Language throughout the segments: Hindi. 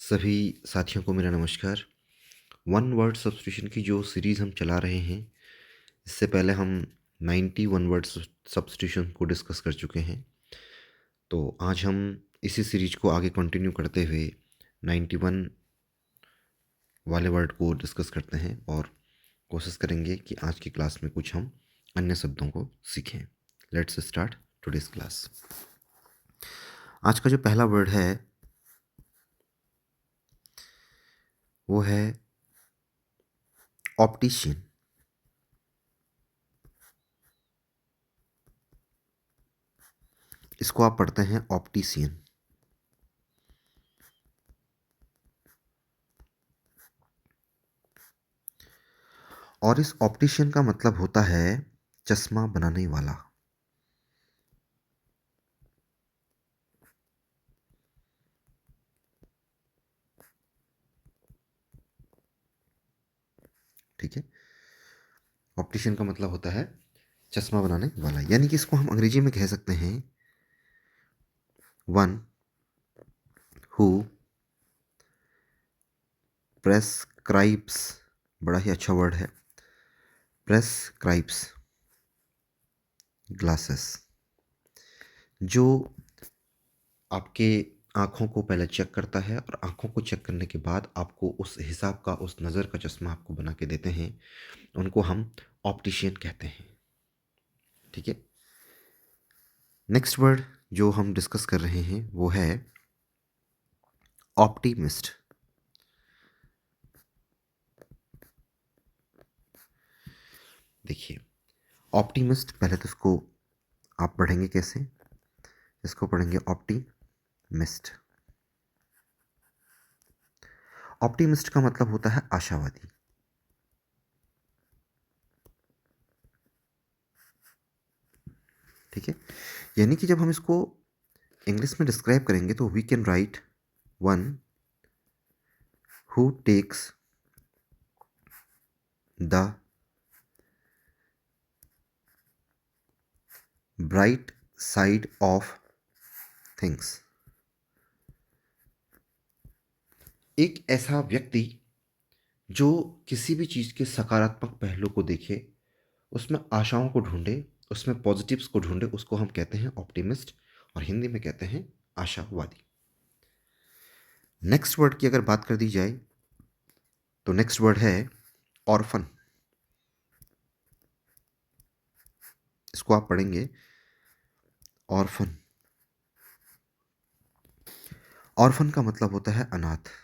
सभी साथियों को मेरा नमस्कार। वन वर्ड सब्स्टिट्यूशन की जो सीरीज़ हम चला रहे हैं, इससे पहले हम 90 वन वर्ड सब्स्टिट्यूशन को डिस्कस कर चुके हैं। तो आज हम इसी सीरीज को आगे कंटिन्यू करते हुए 91 वाले वर्ड को डिस्कस करते हैं और कोशिश करेंगे कि आज की क्लास में कुछ हम अन्य शब्दों को सीखें। Let's start today's class. आज का जो पहला वर्ड है वो है ऑप्टिशियन। इसको आप पढ़ते हैं ऑप्टिशियन। और इस ऑप्टिशियन का मतलब होता है चश्मा बनाने वाला। ठीक है, ऑप्टिशियन का मतलब होता है चश्मा बनाने वाला, यानी कि इसको हम अंग्रेजी में कह सकते हैं वन हु प्रेस्क्राइब्स। बड़ा ही अच्छा वर्ड है, प्रेस्क्राइब्स ग्लासेस। जो आपके आँखों को पहले चेक करता है और आँखों को चेक करने के बाद आपको उस हिसाब का, उस नज़र का चश्मा आपको बना के देते हैं, उनको हम ऑप्टिशियन कहते हैं। ठीक है, नेक्स्ट वर्ड जो हम डिस्कस कर रहे हैं वो है ऑप्टिमिस्ट। देखिए, ऑप्टिमिस्ट पहले तो इसको आप पढ़ेंगे कैसे? इसको पढ़ेंगे ऑप्टिमिस्ट। ऑप्टिमिस्ट का मतलब होता है आशावादी। ठीक है, यानी कि जब हम इसको इंग्लिश में डिस्क्राइब करेंगे तो we can write one who takes the bright side of things. एक ऐसा व्यक्ति जो किसी भी चीज़ के सकारात्मक पहलू को देखे, उसमें आशाओं को ढूंढे, उसमें पॉजिटिव्स को ढूंढे, उसको हम कहते हैं ऑप्टिमिस्ट और हिंदी में कहते हैं आशावादी। नेक्स्ट वर्ड की अगर बात कर दी जाए तो नेक्स्ट वर्ड है ऑर्फन। इसको आप पढ़ेंगे ऑर्फन। ऑर्फन का मतलब होता है अनाथ।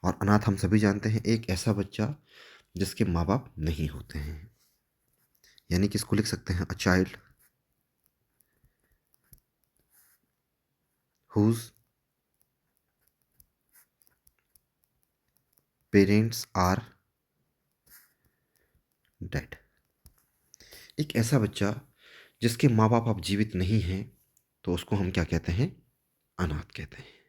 और अनाथ हम सभी जानते हैं एक ऐसा बच्चा जिसके माँ बाप नहीं होते हैं, यानी कि इसको लिख सकते हैं a child whose parents are dead. एक ऐसा बच्चा जिसके माँ बाप अब जीवित नहीं हैं, तो उसको हम क्या कहते हैं? अनाथ कहते हैं।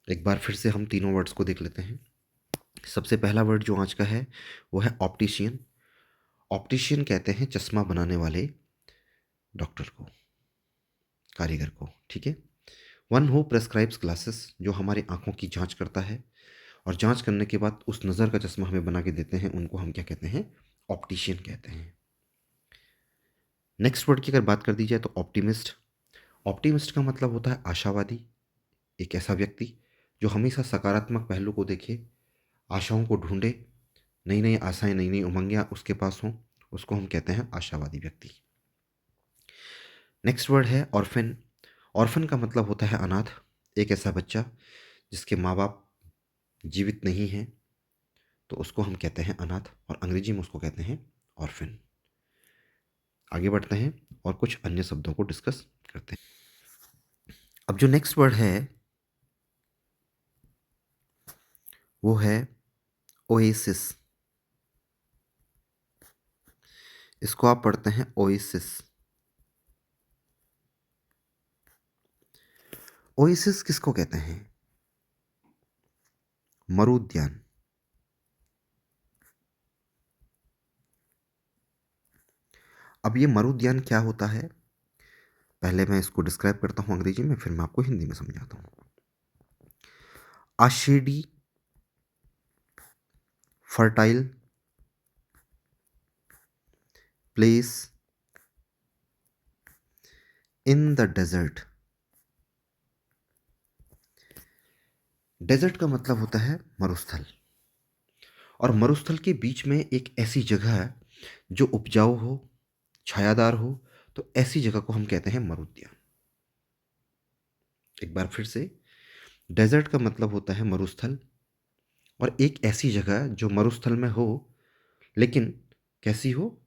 एक बार फिर से हम तीनों वर्ड्स को देख लेते हैं। सबसे पहला वर्ड जो आज का है वो है ऑप्टिशियन। ऑप्टिशियन कहते हैं चश्मा बनाने वाले डॉक्टर को, कारीगर को। ठीक है, वन हु प्रेस्क्राइब्स ग्लासेस, जो हमारी आंखों की जांच करता है और जांच करने के बाद उस नज़र का चश्मा हमें बना के देते हैं, उनको हम क्या कहते हैं? ऑप्टिशियन कहते हैं। नेक्स्ट वर्ड की अगर बात कर दी जाए तो ऑप्टिमिस्ट। ऑप्टिमिस्ट का मतलब होता है आशावादी। एक ऐसा व्यक्ति जो हमेशा सकारात्मक पहलू को देखे, आशाओं को ढूंढे, नई नई आशाएं, नई नई उमंगें उसके पास हों, उसको हम कहते हैं आशावादी व्यक्ति। नेक्स्ट वर्ड है ऑर्फन। ऑर्फन का मतलब होता है अनाथ। एक ऐसा बच्चा जिसके माँ बाप जीवित नहीं हैं, तो उसको हम कहते हैं अनाथ और अंग्रेजी में उसको कहते हैं ऑर्फन। आगे बढ़ते हैं और कुछ अन्य शब्दों को डिस्कस करते हैं। अब जो नेक्स्ट वर्ड है वो है ओएसिस। इसको आप पढ़ते हैं ओएसिस। ओएसिस किसको कहते हैं? मरुद्यान। अब ये मरुद्यान क्या होता है? पहले मैं इसको डिस्क्राइब करता हूँ अंग्रेजी में, फिर मैं आपको हिंदी में समझाता हूँ। A shady, fertile place in the desert। Desert का मतलब होता है मरुस्थल, और मरुस्थल के बीच में एक ऐसी जगह है जो उपजाऊ हो, छायादार हो, तो ऐसी जगह को हम कहते हैं मरुद्यान। एक बार फिर से, डेजर्ट का मतलब होता है मरुस्थल, और एक ऐसी जगह जो मरुस्थल में हो, लेकिन कैसी हो,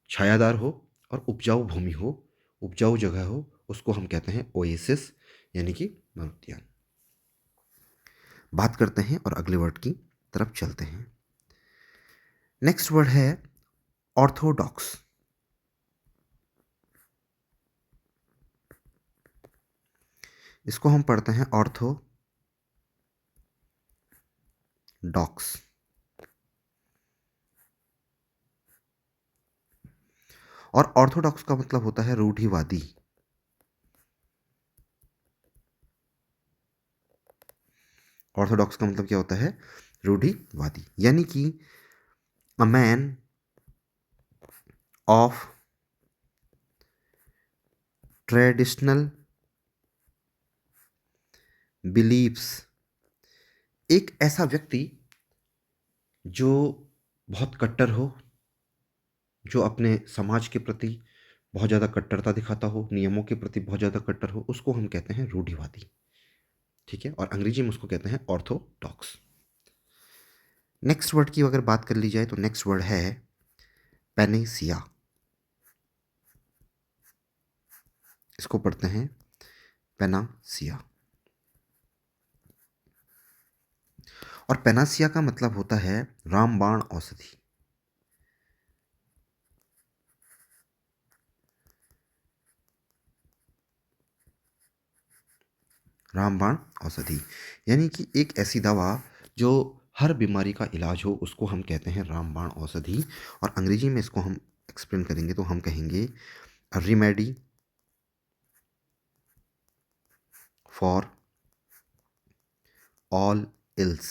छायादार हो और उपजाऊ भूमि हो, उपजाऊ जगह हो, उसको हम कहते हैं ओएसिस, यानी कि मरुद्यान। बात करते हैं और अगले वर्ड की तरफ चलते हैं। नेक्स्ट वर्ड है ऑर्थोडॉक्स। इसको हम पढ़ते हैं ऑर्थोडॉक्स। और ऑर्थोडॉक्स का मतलब होता है रूढ़िवादी। ऑर्थोडॉक्स का मतलब क्या होता है? रूढ़िवादी, यानी कि a man of traditional beliefs. एक ऐसा व्यक्ति जो बहुत कट्टर हो, जो अपने समाज के प्रति बहुत ज़्यादा कट्टरता दिखाता हो, नियमों के प्रति बहुत ज़्यादा कट्टर हो, उसको हम कहते हैं रूढ़िवादी। ठीक है, और अंग्रेजी में उसको कहते हैं ऑर्थोडॉक्स। नेक्स्ट वर्ड की अगर बात कर ली जाए तो नेक्स्ट वर्ड है पेनेसिया। इसको पढ़ते हैं पेनासिया। और पेनासिया का मतलब होता है रामबाण औषधि। रामबाण औषधि, यानी कि एक ऐसी दवा जो हर बीमारी का इलाज हो, उसको हम कहते हैं रामबाण औषधि। और अंग्रेजी में इसको हम एक्सप्लेन करेंगे तो हम कहेंगे रेमेडी फॉर ऑल इल्स,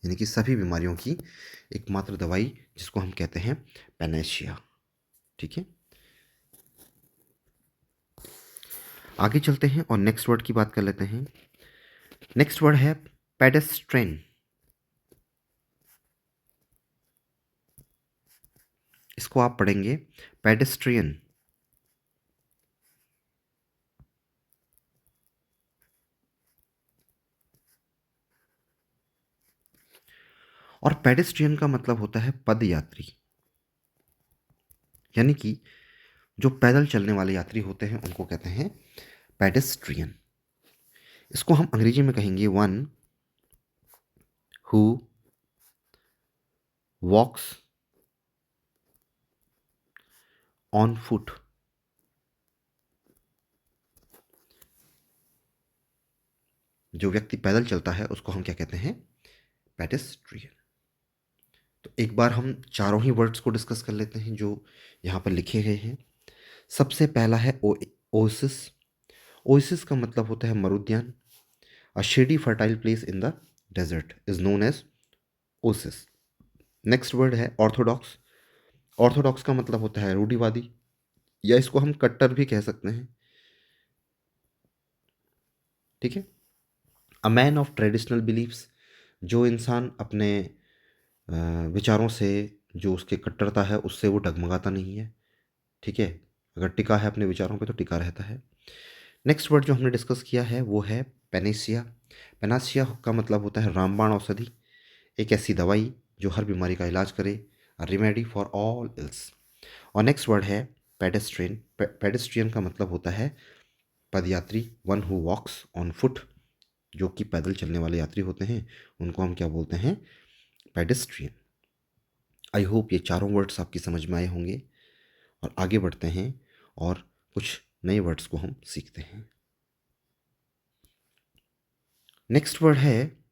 यानी कि सभी बीमारियों की एकमात्र दवाई, जिसको हम कहते हैं पेनेशिया। ठीक है, आगे चलते हैं और नेक्स्ट वर्ड की बात कर लेते हैं। नेक्स्ट वर्ड है पेडेस्ट्रेन। इसको आप पढ़ेंगे पेडेस्ट्रियन। और पेडेस्ट्रियन का मतलब होता है पदयात्री, यानी कि जो पैदल चलने वाले यात्री होते हैं उनको कहते हैं पेडेस्ट्रियन। इसको हम अंग्रेजी में कहेंगे one who walks on foot. जो व्यक्ति पैदल चलता है उसको हम क्या कहते हैं? पेडेस्ट्रियन। तो एक बार हम चारों ही वर्ड्स को डिस्कस कर लेते हैं जो यहाँ पर लिखे गए हैं। सबसे पहला है ओएसिस। ओएसिस का मतलब होता है मरुद्यान। A shady fertile place in the desert is known as oasis. Next word है ऑर्थोडॉक्स। ऑर्थोडॉक्स का मतलब होता है रूढ़िवादी, या इसको हम कट्टर भी कह सकते हैं। ठीक है, a man of traditional beliefs, जो इंसान अपने विचारों से, जो उसके कट्टरता है उससे वो डगमगाता नहीं है। ठीक है, अगर टिका है अपने विचारों पे तो टिका रहता है। नेक्स्ट वर्ड जो हमने डिस्कस किया है वो है पेनेसिया। पेनासिया का मतलब होता है रामबाण औषधि, एक ऐसी दवाई जो हर बीमारी का इलाज करे, रेमेडी फॉर ऑल इल्स। और नेक्स्ट वर्ड है पेडेस्ट्रियन। पेडेस्ट्रियन का मतलब होता है पदयात्री, one who walks on foot. जो कि पैदल चलने वाले यात्री होते हैं उनको हम क्या बोलते हैं? पेडेस्ट्रियन। आई होप ये चारों वर्ड्स आपकी समझ में आए होंगे, और आगे बढ़ते हैं और कुछ नए वर्ड्स को हम सीखते हैं। नेक्स्ट वर्ड है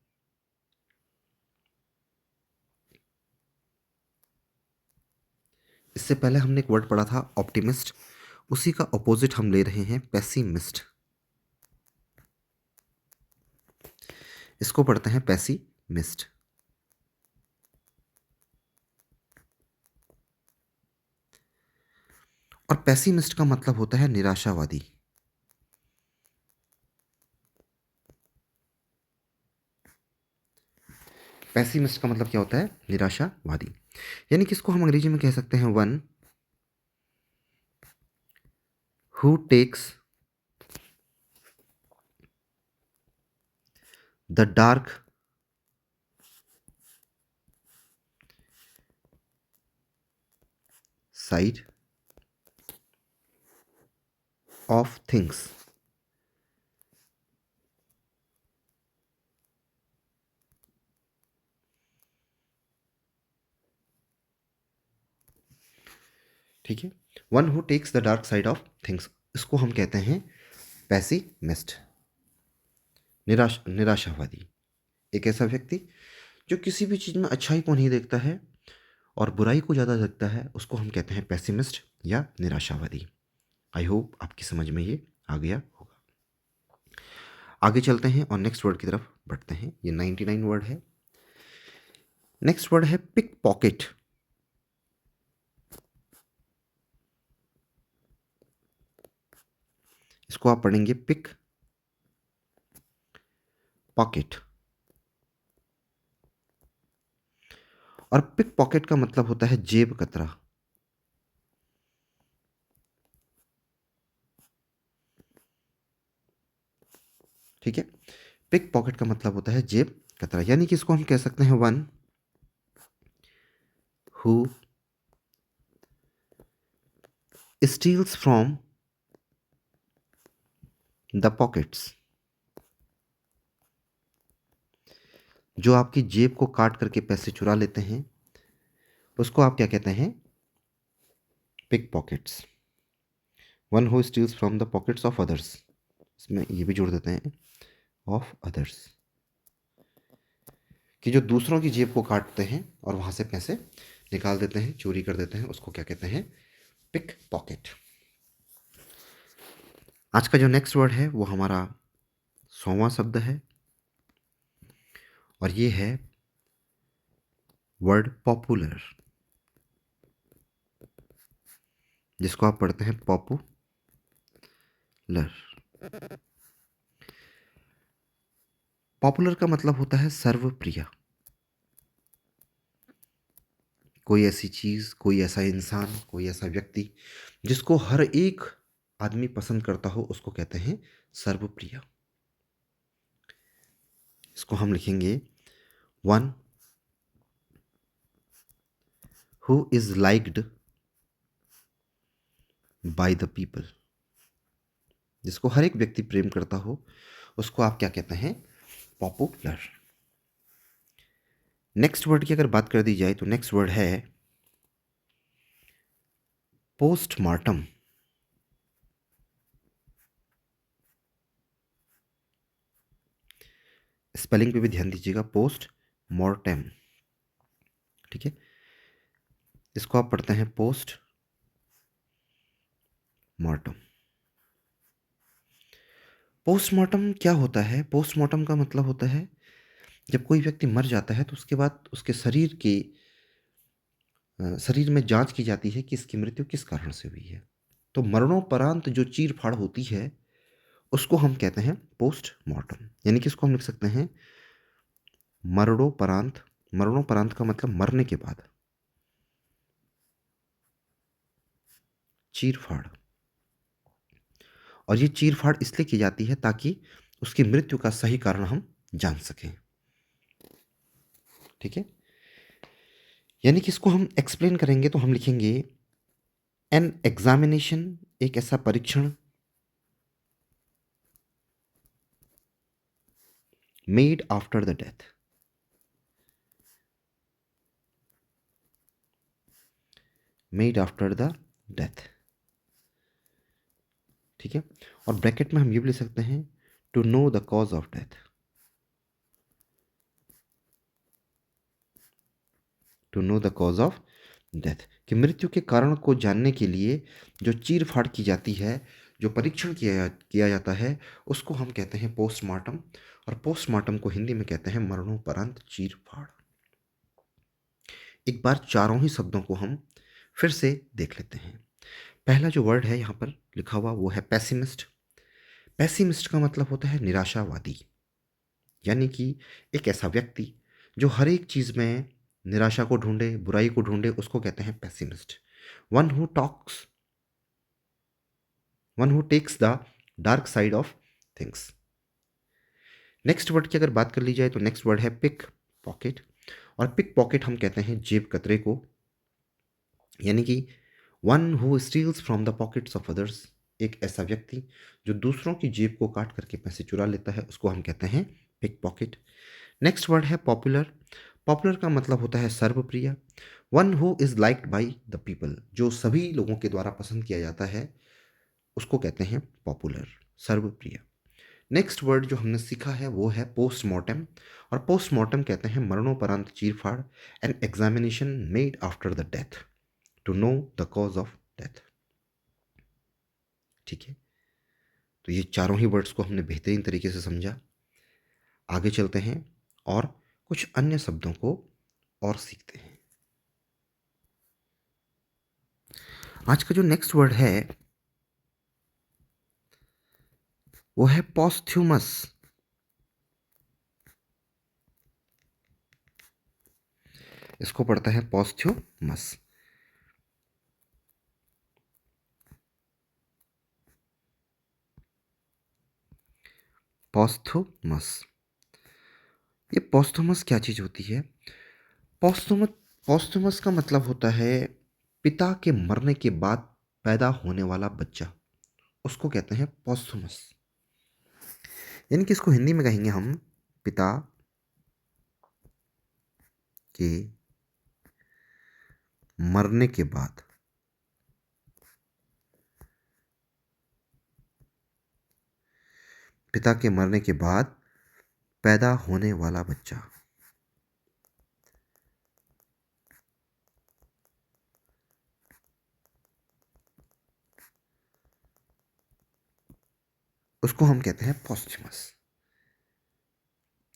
इससे पहले हमने एक वर्ड पढ़ा था ऑप्टिमिस्ट। उसी का अपोजिट हम ले रहे हैं पेसिमिस्ट। इसको पढ़ते हैं पेसिमिस्ट। और पेसिमिस्ट का मतलब होता है निराशावादी। पेसिमिस्ट का मतलब क्या होता है? निराशावादी। यानी कि इसको हम अंग्रेजी में कह सकते हैं one who takes the dark side of things. ठीक है, one who takes the dark side of things, इसको हम कहते हैं पेसिमिस्ट, निराशावादी। एक ऐसा व्यक्ति जो किसी भी चीज़ में अच्छाई को नहीं देखता है और बुराई को ज़्यादा देखता है, उसको हम कहते हैं पेसिमिस्ट या निराशावादी। आई होप आपकी समझ में ये आ गया होगा। आगे चलते हैं और नेक्स्ट वर्ड की तरफ बढ़ते हैं। ये 99 वर्ड है। नेक्स्ट वर्ड है पिक पॉकेट। इसको आप पढ़ेंगे पिक पॉकेट। और पिक पॉकेट का मतलब होता है जेब कतरा। ठीक है, पिक पॉकेट का मतलब होता है जेब कतरा। यानी कि इसको हम कह सकते हैं one who steals from the pockets. जो आपकी जेब को काट करके पैसे चुरा लेते हैं, उसको आप क्या कहते हैं? Pickpockets. One who steals from the pockets of others, इसमें ये भी जोड़ देते हैं ऑफ अदर्स, कि जो दूसरों की जेब को काटते हैं और वहां से पैसे निकाल देते हैं, चोरी कर देते हैं, उसको क्या कहते हैं? Pick pocket. आज का जो नेक्स्ट वर्ड है वो हमारा 100वां शब्द है और ये है वर्ड पॉपुलर, जिसको आप पढ़ते हैं पॉपुलर। पॉपुलर का मतलब होता है सर्वप्रिय। कोई ऐसी चीज, कोई ऐसा इंसान, कोई ऐसा व्यक्ति जिसको हर एक आदमी पसंद करता हो, उसको कहते हैं सर्वप्रिय। इसको हम लिखेंगे one who is liked by the people. जिसको हर एक व्यक्ति प्रेम करता हो, उसको आप क्या कहते हैं? पॉपुलर। नेक्स्ट वर्ड की अगर बात कर दी जाए तो नेक्स्ट वर्ड है पोस्टमार्टम। स्पेलिंग पे भी ध्यान दीजिएगा, पोस्ट मॉर्टम। ठीक है, इसको आप पढ़ते हैं पोस्ट मॉर्टम। पोस्टमार्टम क्या होता है? पोस्टमार्टम का मतलब होता है जब कोई व्यक्ति मर जाता है तो उसके बाद उसके शरीर में जांच की जाती है कि इसकी मृत्यु किस कारण से हुई है। तो मरणोपरांत जो चीर फाड़ होती है, उसको हम कहते हैं पोस्टमार्टम। यानी कि इसको हम लिख सकते हैं मरणोपरांत। मरणोपरांत का मतलब मरने के बाद, चीर फाड़। और ये चीर फाड़ इसलिए की जाती है ताकि उसकी मृत्यु का सही कारण हम जान सकें। ठीक है, यानी कि इसको हम एक्सप्लेन करेंगे तो हम लिखेंगे एन एग्जामिनेशन, एक ऐसा परीक्षण, made after the death. Made after the death. ठीक है, और ब्रैकेट में हम ये भी लिख सकते हैं to know the cause of death. To know the cause of death, कि मृत्यु के कारण को जानने के लिए जो चीर फाड़ की जाती है, जो परीक्षण किया जाता है, उसको हम कहते हैं पोस्टमार्टम। और पोस्टमार्टम को हिंदी में कहते हैं मरणोपरांत चीर फाड़। एक बार चारों ही शब्दों को हम फिर से देख लेते हैं। पहला जो वर्ड है यहाँ पर लिखा हुआ वो है पैसिमिस्ट। पैसिमिस्ट का मतलब होता है निराशावादी, यानी कि एक ऐसा व्यक्ति जो हर एक चीज़ में निराशा को ढूंढे, बुराई को ढूंढे, उसको कहते हैं pessimist. One who talks one who takes the dark side of things. Next word की अगर बात कर ली जाए तो नेक्स्ट वर्ड है पिक पॉकेट। और पिक पॉकेट हम कहते हैं जेब कतरे को, यानी कि one who steals from the pockets of others. एक ऐसा व्यक्ति जो दूसरों की जेब को काट करके पैसे चुरा लेता है, उसको हम कहते हैं पिक पॉकेट। नेक्स्ट वर्ड है पॉपुलर। पॉपुलर का मतलब होता है सर्वप्रिय। One who is liked by the people, जो सभी लोगों के द्वारा पसंद किया जाता है, उसको कहते हैं पॉपुलर, सर्वप्रिय। नेक्स्ट वर्ड जो हमने सीखा है वो है पोस्टमार्टम। और पोस्टमार्टम कहते हैं मरणोपरांत चीरफाड़, an examination made after the death to know the cause of death. ठीक है, तो ये चारों ही वर्ड्स को हमने बेहतरीन तरीके से समझा। आगे चलते हैं और कुछ अन्य शब्दों को और सीखते हैं। आज का जो नेक्स्ट वर्ड है वो है पॉस्थ्यूमस। इसको पढ़ता है पॉस्थ्यूमस। पॉस्थ्यूमस, ये पॉस्थ्यूमस क्या चीज होती है? पॉस्थुमस पॉस्थुमस का मतलब होता है पिता के मरने के बाद पैदा होने वाला बच्चा, उसको कहते हैं पॉस्थुमस। यानी कि इसको हिंदी में कहेंगे हम पिता के मरने के बाद पिता के मरने के बाद पैदा होने वाला बच्चा, उसको हम कहते हैं पॉस्थुमस।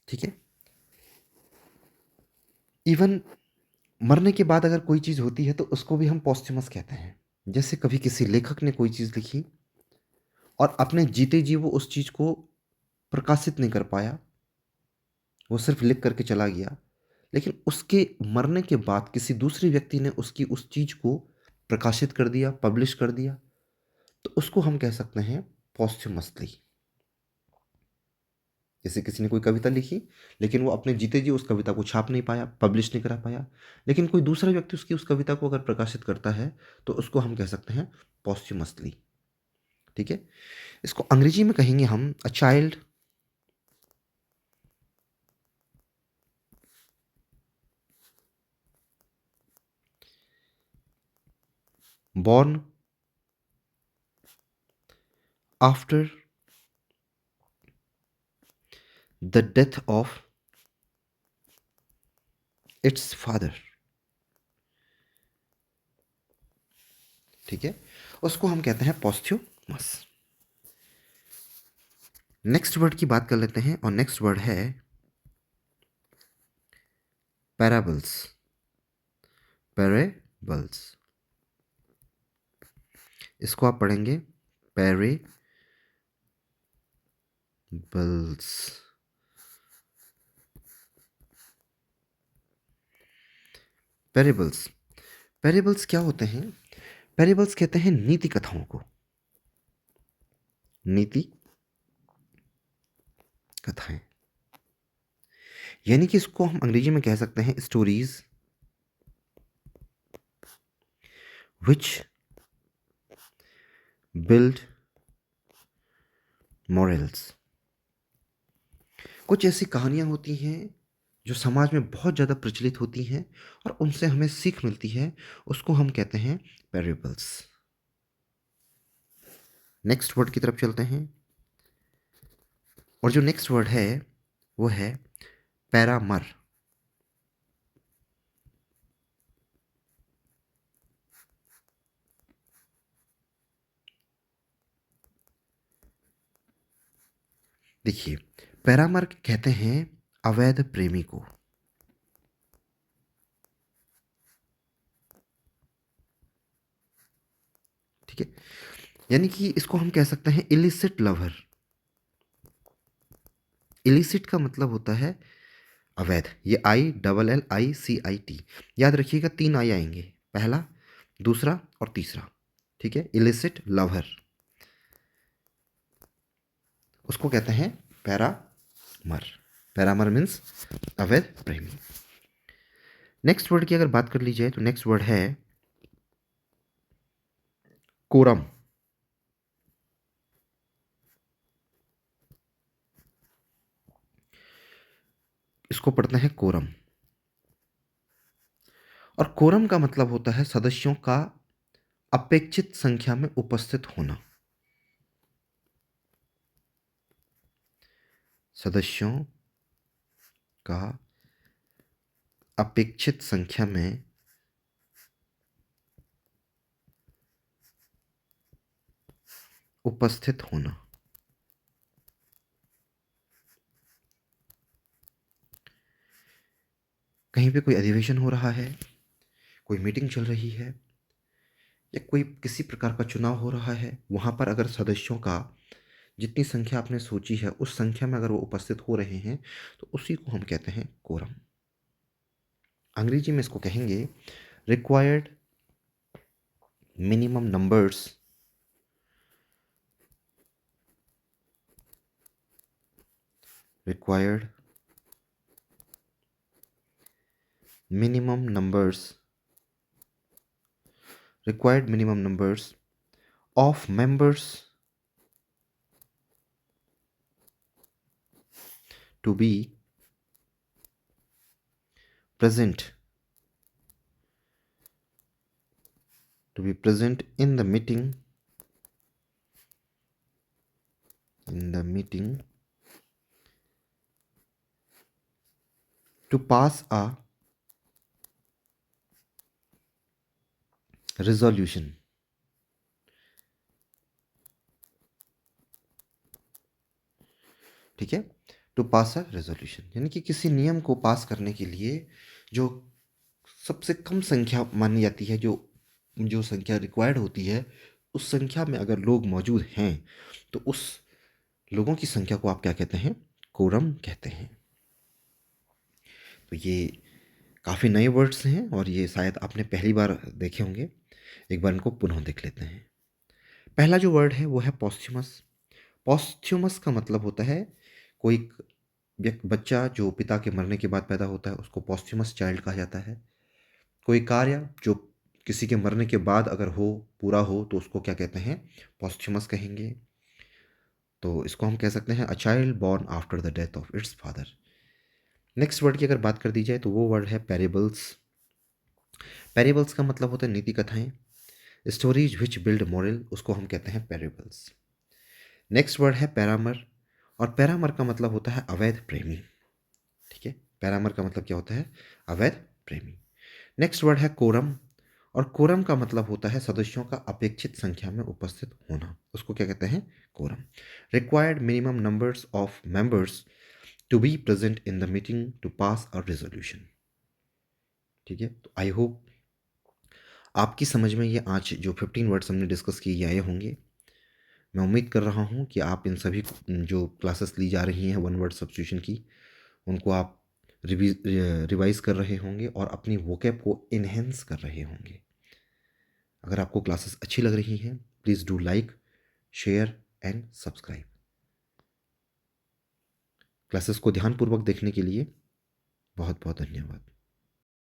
ठीक है, इवन मरने के बाद अगर कोई चीज होती है तो उसको भी हम पॉस्थुमस कहते हैं। जैसे कभी किसी लेखक ने कोई चीज लिखी और अपने जीते जी वो उस चीज को प्रकाशित नहीं कर पाया, वो सिर्फ लिख करके चला गया, लेकिन उसके मरने के बाद किसी दूसरे व्यक्ति ने उसकी उस चीज को प्रकाशित कर दिया, पब्लिश कर दिया, तो उसको हम कह सकते हैं पॉस्थ्यूमसली। जैसे किसी ने कोई कविता लिखी लेकिन वो अपने जीते जी उस कविता को छाप नहीं पाया, पब्लिश नहीं करा पाया, लेकिन कोई दूसरा व्यक्ति उसकी उस कविता को अगर प्रकाशित करता है तो उसको हम कह सकते हैं पॉस्थ्यूमसली। ठीक है, इसको अंग्रेजी में कहेंगे हम a child born after the death of its father। ठीक है, उसको हम कहते हैं पॉस्थ्यूमस। नेक्स्ट वर्ड की बात कर लेते हैं और नेक्स्ट वर्ड है पैराबल्स। पैरेबल्स, इसको आप पढ़ेंगे पैरेबल्स। पैरेबल्स, पैरेबल्स क्या होते हैं? पैरेबल्स कहते हैं नीति कथाओं को, नीति कथाएं। यानी कि इसको हम अंग्रेजी में कह सकते हैं स्टोरीज विच बिल्ड मॉरल्स। कुछ ऐसी कहानियां होती हैं जो समाज में बहुत ज़्यादा प्रचलित होती हैं और उनसे हमें सीख मिलती है, उसको हम कहते हैं पैरेबल्स। नेक्स्ट वर्ड की तरफ चलते हैं और जो नेक्स्ट वर्ड है वो है पैरामर। देखिए, पैरामर कहते हैं अवैध प्रेमी को। ठीक है, यानी कि इसको हम कह सकते हैं इलिसिट लवर। इलिसिट का मतलब होता है अवैध। ये ILLICIT, याद रखिएगा, 3 आई आएंगे, पहला, दूसरा और तीसरा। ठीक है, इलिसिट लवर, उसको कहते हैं पैरामर। पैरामर मीन्स अवैध प्रेमी। नेक्स्ट वर्ड की अगर बात कर ली जाए तो नेक्स्ट वर्ड है कोरम। इसको पढ़ते हैं कोरम। और कोरम का मतलब होता है सदस्यों का अपेक्षित संख्या में उपस्थित होना। सदस्यों का अपेक्षित संख्या में उपस्थित होना। कहीं पे कोई अधिवेशन हो रहा है, कोई मीटिंग चल रही है, या कोई किसी प्रकार का चुनाव हो रहा है, वहां पर अगर सदस्यों का जितनी संख्या आपने सोची है उस संख्या में अगर वो उपस्थित हो रहे हैं तो उसी को हम कहते हैं कोरम। अंग्रेजी में इसको कहेंगे required minimum numbers required minimum numbers required minimum numbers of members to be present in the meeting to pass a resolution। ठीक है, टू पास अ रेजोल्यूशन, यानी कि किसी नियम को पास करने के लिए जो सबसे कम संख्या मानी जाती है, जो जो संख्या रिक्वायर्ड होती है, उस संख्या में अगर लोग मौजूद हैं तो उस लोगों की संख्या को आप क्या कहते हैं? कोरम कहते हैं। तो ये काफ़ी नए वर्ड्स हैं और ये शायद आपने पहली बार देखे होंगे। एक बार इनको पुनः देख लेते हैं। पहला जो वर्ड है वो है पॉस्थ्यूमस। पॉस्थ्यूमस का मतलब होता है कोई बच्चा जो पिता के मरने के बाद पैदा होता है उसको पॉस्थ्यूमस चाइल्ड कहा जाता है। कोई कार्य जो किसी के मरने के बाद अगर हो, पूरा हो, तो उसको क्या कहते हैं? पॉस्थ्यूमस कहेंगे। तो इसको हम कह सकते हैं a child born after the death of its father. Next word की अगर बात कर दी जाए तो वो वर्ड है पैरेबल्स। पैरेबल्स का मतलब होता है नीति कथाएं, स्टोरीज विच बिल्ड मॉरल, उसको हम कहते हैं पैरेबल्स। नेक्स्ट वर्ड है पैरामर, और पैरामर का मतलब होता है अवैध प्रेमी। ठीक है, पैरामर का मतलब क्या होता है? अवैध प्रेमी। नेक्स्ट वर्ड है कोरम, और कोरम का मतलब होता है सदस्यों का अपेक्षित संख्या में उपस्थित होना, उसको क्या कहते हैं? Quorum. Required minimum numbers of members to be present in the meeting to pass a resolution. ठीक है, तो आई होप आपकी समझ में ये आज जो 15 वर्ड्स हमने डिस्कस किए ये आए होंगे। मैं उम्मीद कर रहा हूँ कि आप इन सभी जो क्लासेस ली जा रही हैं वन वर्ड सब्स्टिट्यूशन की, उनको आप रिवाइज कर रहे होंगे और अपनी वोकैब को इन्हेंस कर रहे होंगे। अगर आपको क्लासेस अच्छी लग रही हैं, please do like, share and subscribe. Classes को ध्यानपूर्वक देखने के लिए बहुत बहुत धन्यवाद।